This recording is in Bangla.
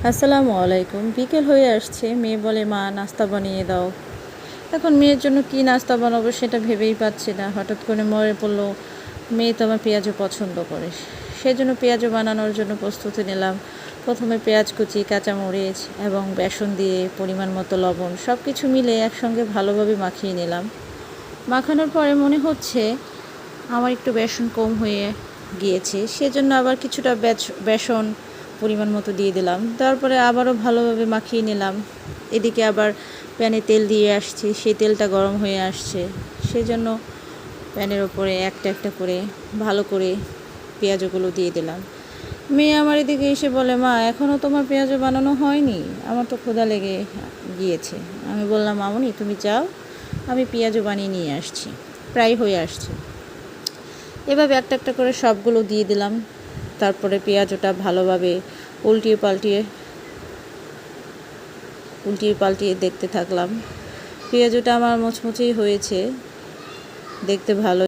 আসসালামু আলাইকুম। বিকেল হয়ে আসছে, মেয়ে বলে মা নাস্তা বানিয়ে দাও। এখন মেয়ের জন্য কি নাস্তা বানাবো সেটা ভেবেই পাচ্ছি না। হঠাৎ করে মনে পড়লো মেয়ে তো আমার পেঁয়াজও পছন্দ করে, সেজন্য পেঁয়াজও বানানোর জন্য প্রস্তুতি নিলাম। প্রথমে পেঁয়াজ কুচি, কাঁচামরিচ এবং বেসন দিয়ে পরিমাণ মতো লবণ সব কিছু মিলে একসঙ্গে ভালোভাবে মাখিয়ে নিলাম। মাখানোর পরে মনে হচ্ছে আমার একটু বেসন কম হয়ে গিয়েছে, সেজন্য আবার কিছুটা বেসন পরিমাণ মতো দিয়ে দিলাম। তারপরে আবারও ভালোভাবে মাখিয়ে নিলাম। এদিকে আবার প্যানে তেল দিয়ে আসছি, সেই তেলটা গরম হয়ে আসছে, সেজন্য প্যানের ওপরে একটা একটা করে ভালো করে পেঁয়াজগুলো দিয়ে দিলাম। মেয়ে আমার এদিকে এসে বলে, মা এখনও তোমার পেঁয়াজও বানানো হয়নি, আমার তো ক্ষুধা লেগে গিয়েছে। আমি বললাম, মামুনি তুমি যাও, আমি পেঁয়াজও বানিয়ে নিয়ে আসছি, প্রায় হয়ে আসছে। এভাবে একটা একটা করে সবগুলো দিয়ে দিলাম। তারপরে পেঁয়াজটা ভালোভাবে উল্টিয়ে পাল্টিয়ে দেখতে থাকলাম। পেঁয়াজটা আমার মুচমুচেই হয়েছে, দেখতে ভালো।